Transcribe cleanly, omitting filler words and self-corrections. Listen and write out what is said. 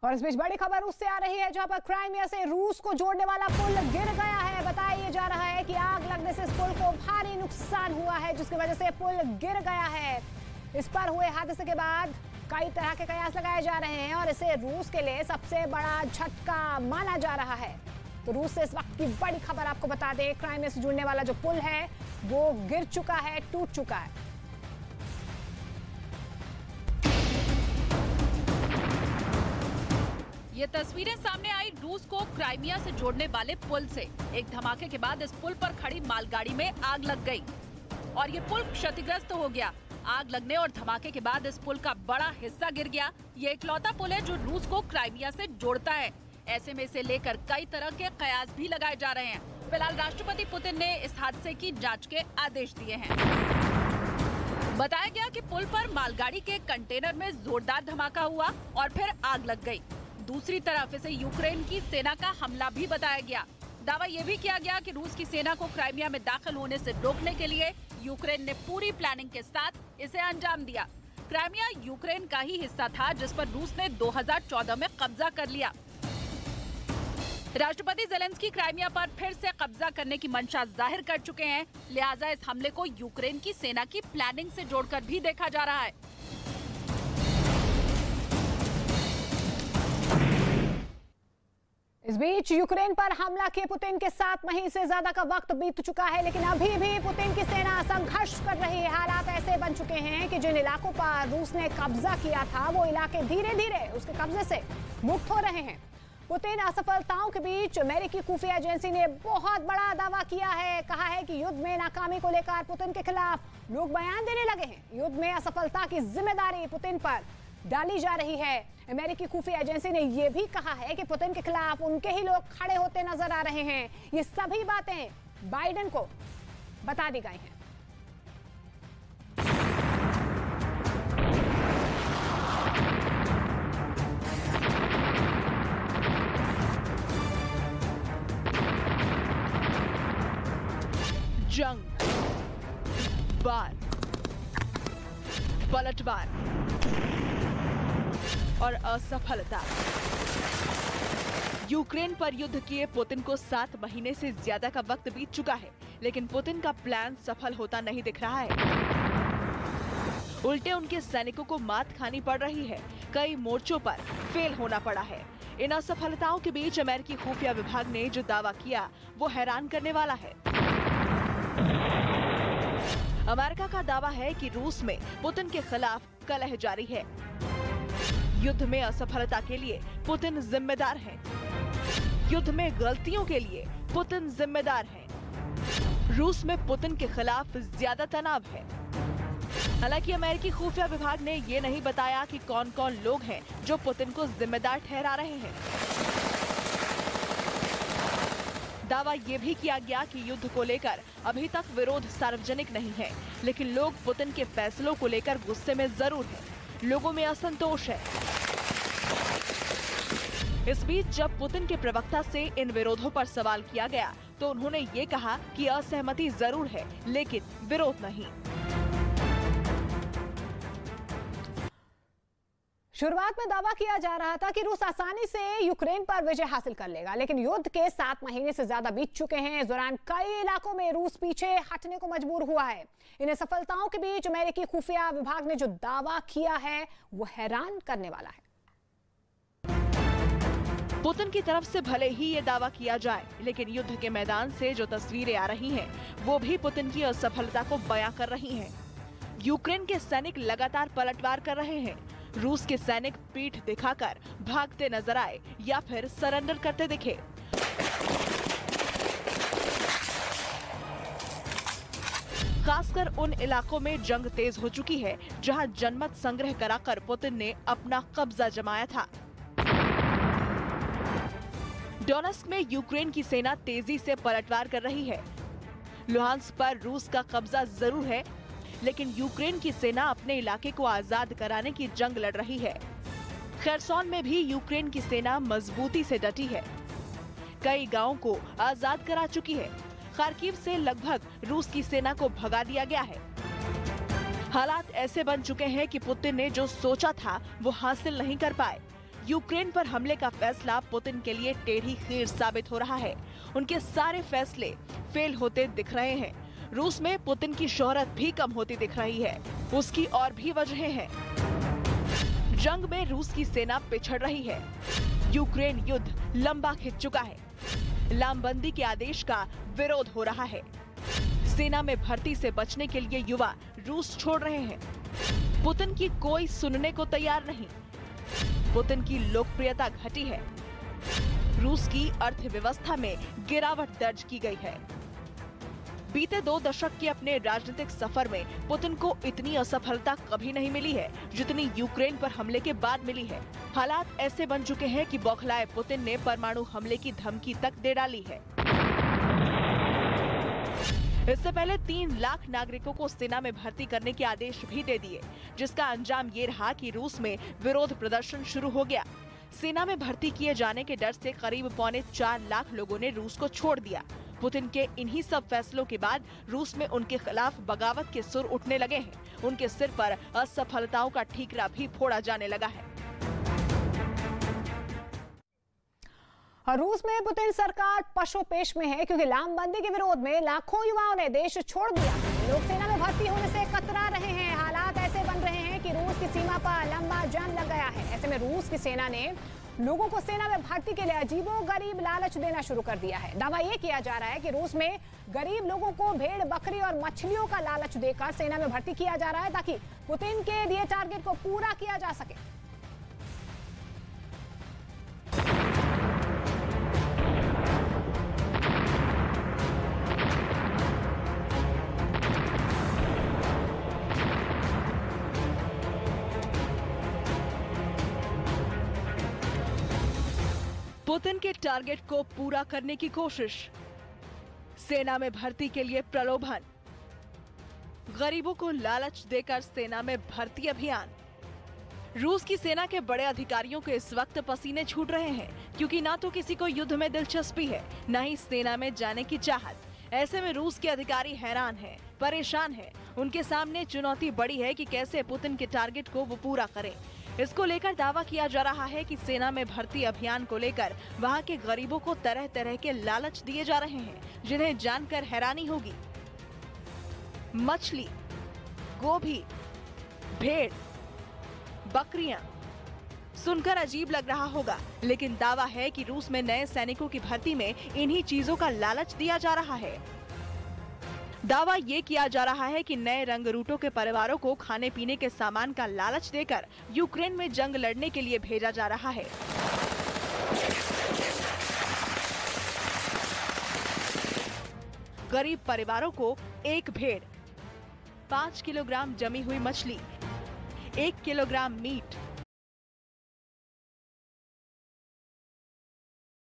और इस बीच बड़ी खबर उससे आ रही है जहां पर क्राइमिया से रूस को जोड़ने वाला पुल गिर गया है। बताया जा रहा है कि आग लगने से इस पुल को भारी नुकसान हुआ है, जिसकी वजह से पुल गिर गया है। इस पर हुए हादसे के बाद कई तरह के कयास लगाए जा रहे हैं और इसे रूस के लिए सबसे बड़ा झटका माना जा रहा है। तो रूस से इस वक्त की बड़ी खबर आपको बता दें, क्राइमिया से जुड़ने वाला जो पुल है वो गिर चुका है, टूट चुका है। ये तस्वीरें सामने आई रूस को क्राइमिया से जोड़ने वाले पुल से। एक धमाके के बाद इस पुल पर खड़ी मालगाड़ी में आग लग गई और ये पुल क्षतिग्रस्त हो गया। आग लगने और धमाके के बाद इस पुल का बड़ा हिस्सा गिर गया। ये इकलौता पुल है जो रूस को क्राइमिया से जोड़ता है। ऐसे में इसे लेकर कई तरह के कयास भी लगाए जा रहे हैं। फिलहाल राष्ट्रपति पुतिन ने इस हादसे की जाँच के आदेश दिए हैं। बताया गया कि पुल पर मालगाड़ी के कंटेनर में जोरदार धमाका हुआ और फिर आग लग गई। दूसरी तरफ इसे यूक्रेन की सेना का हमला भी बताया गया। दावा ये भी किया गया कि रूस की सेना को क्राइमिया में दाखिल होने से रोकने के लिए यूक्रेन ने पूरी प्लानिंग के साथ इसे अंजाम दिया। क्राइमिया यूक्रेन का ही हिस्सा था जिस पर रूस ने 2014 में कब्जा कर लिया। राष्ट्रपति ज़ेलेंस्की क्राइमिया पर फिर से कब्जा करने की मंशा जाहिर कर चुके हैं, लिहाजा इस हमले को यूक्रेन की सेना की प्लानिंग से जोड़कर भी देखा जा रहा है। इस बीच यूक्रेन पर हमला किए पुतिन के 7 महीने से ज्यादा का वक्त बीत चुका है, लेकिन अभी भी पुतिन की सेना संघर्ष कर रही है। हालात ऐसे बन चुके हैं कि जिन इलाकों पर रूस ने कब्जा किया था वो इलाके धीरे धीरे उसके कब्जे से मुक्त हो रहे हैं। पुतिन असफलताओं के बीच अमेरिकी खुफिया एजेंसी ने बहुत बड़ा दावा किया है। कहा है कि युद्ध में नाकामी को लेकर पुतिन के खिलाफ लोग बयान देने लगे हैं। युद्ध में असफलता की जिम्मेदारी पुतिन पर डाली जा रही है। अमेरिकी खुफिया एजेंसी ने यह भी कहा है कि पुतिन के खिलाफ उनके ही लोग खड़े होते नजर आ रहे हैं। ये सभी बातें बाइडेन को बता दी गई हैं। जंग, वार, पलटवार और असफलता। यूक्रेन पर युद्ध किए पुतिन को 7 महीने से ज्यादा का वक्त बीत चुका है, लेकिन पुतिन का प्लान सफल होता नहीं दिख रहा है। उल्टे उनके सैनिकों को मात खानी पड़ रही है। कई मोर्चों पर फेल होना पड़ा है। इन असफलताओं के बीच अमेरिकी खुफिया विभाग ने जो दावा किया वो हैरान करने वाला है। अमेरिका का दावा है कि रूस में पुतिन के खिलाफ कलह जारी है। युद्ध में असफलता के लिए पुतिन जिम्मेदार है। युद्ध में गलतियों के लिए पुतिन जिम्मेदार है। रूस में पुतिन के खिलाफ ज्यादा तनाव है। हालांकि अमेरिकी खुफिया विभाग ने ये नहीं बताया कि कौन कौन लोग हैं जो पुतिन को जिम्मेदार ठहरा रहे हैं। दावा ये भी किया गया कि युद्ध को लेकर अभी तक विरोध सार्वजनिक नहीं है, लेकिन लोग पुतिन के फैसलों को लेकर गुस्से में जरूर हैं। लोगों में असंतोष है। इस बीच जब पुतिन के प्रवक्ता से इन विरोधों पर सवाल किया गया तो उन्होंने ये कहा कि असहमति जरूर है, लेकिन विरोध नहीं। शुरुआत में दावा किया जा रहा था कि रूस आसानी से यूक्रेन पर विजय हासिल कर लेगा, लेकिन युद्ध के 7 महीने से ज्यादा बीत चुके हैं। इस दौरान कई इलाकों में रूस पीछे हटने को मजबूर हुआ है। इन सफलताओं के बीच अमेरिकी खुफिया विभाग ने जो दावा किया है वो हैरान करने वाला है। पुतिन की तरफ से भले ही ये दावा किया जाए, लेकिन युद्ध के मैदान से जो तस्वीरें आ रही हैं, वो भी पुतिन की असफलता को बयां कर रही हैं। यूक्रेन के सैनिक लगातार पलटवार कर रहे हैं। रूस के सैनिक पीठ दिखाकर भागते नजर आए या फिर सरेंडर करते दिखे। खासकर उन इलाकों में जंग तेज हो चुकी है जहां जनमत संग्रह कराकर पुतिन ने अपना कब्जा जमाया था। डोनेस्क में यूक्रेन की सेना तेजी से पलटवार कर रही है। लुहांस्क पर रूस का कब्जा जरूर है, लेकिन यूक्रेन की सेना अपने इलाके को आजाद कराने की जंग लड़ रही है। खेरसोन में भी यूक्रेन की सेना मजबूती से डटी है। कई गांवों को आजाद करा चुकी है। खार्किव से लगभग रूस की सेना को भगा दिया गया है। हालात ऐसे बन चुके हैं कि पुतिन ने जो सोचा था वो हासिल नहीं कर पाए। यूक्रेन पर हमले का फैसला पुतिन के लिए टेढ़ी खीर साबित हो रहा है। उनके सारे फैसले फेल होते दिख रहे हैं। रूस में पुतिन की शोहरत भी कम होती दिख रही है। उसकी और भी वजहें हैं। जंग में रूस की सेना पिछड़ रही है। यूक्रेन युद्ध लंबा खिंच चुका है। लामबंदी के आदेश का विरोध हो रहा है। सेना में भर्ती से बचने के लिए युवा रूस छोड़ रहे हैं। पुतिन की कोई सुनने को तैयार नहीं। पुतिन की लोकप्रियता घटी है। रूस की अर्थव्यवस्था में गिरावट दर्ज की गई है। बीते 2 दशक के अपने राजनीतिक सफर में पुतिन को इतनी असफलता कभी नहीं मिली है जितनी यूक्रेन पर हमले के बाद मिली है। हालात ऐसे बन चुके हैं कि बौखलाए पुतिन ने परमाणु हमले की धमकी तक दे डाली है। इससे पहले 3 लाख नागरिकों को सेना में भर्ती करने के आदेश भी दे दिए, जिसका अंजाम ये रहा कि रूस में विरोध प्रदर्शन शुरू हो गया। सेना में भर्ती किए जाने के डर से करीब 4.25 लाख लोगों ने रूस को छोड़ दिया। पुतिन के इन्हीं सब फैसलों के बाद रूस में उनके खिलाफ बगावत के सुर उठने लगे हैं। उनके सिर पर असफलताओं का ठीकरा भी फोड़ा जाने लगा है। रूस में पुतिन सरकार पशोपेश में है क्योंकि लामबंदी के विरोध में लाखों युवाओं ने देश छोड़ दिया। लोग सेना में भर्ती होने से कतरा रहे हैं। हालात ऐसे बन रहे हैं कि रूस की सीमा पर लंबा जंग लग गया है। ऐसे में रूस की सेना ने लोगों को सेना में भर्ती के लिए अजीबोगरीब लालच देना शुरू कर दिया है। दावा ये किया जा रहा है कि रूस में गरीब लोगों को भेड़, बकरी और मछलियों का लालच देकर सेना में भर्ती किया जा रहा है ताकि पुतिन के दिए टारगेट को पूरा किया जा सके। पुतिन के टारगेट को पूरा करने की कोशिश, सेना में भर्ती के लिए प्रलोभन, गरीबों को लालच देकर सेना में भर्ती अभियान। रूस की सेना के बड़े अधिकारियों के इस वक्त पसीने छूट रहे हैं क्योंकि ना तो किसी को युद्ध में दिलचस्पी है, न ही सेना में जाने की चाहत। ऐसे में रूस के अधिकारी हैरान हैं, परेशान हैं। उनके सामने चुनौती बड़ी है कि कैसे पुतिन के टारगेट को वो पूरा करें। इसको लेकर दावा किया जा रहा है कि सेना में भर्ती अभियान को लेकर वहां के गरीबों को तरह तरह के लालच दिए जा रहे हैं, जिन्हें जानकर हैरानी होगी। मछली, गोभी, भेड़, बकरियां, सुनकर अजीब लग रहा होगा, लेकिन दावा है कि रूस में नए सैनिकों की भर्ती में इन्हीं चीजों का लालच दिया जा रहा है। दावा ये किया जा रहा है कि नए रंगरूटों के परिवारों को खाने पीने के सामान का लालच देकर यूक्रेन में जंग लड़ने के लिए भेजा जा रहा है। गरीब परिवारों को 1 भेड़, 5 किलोग्राम जमी हुई मछली, 1 किलोग्राम मीट,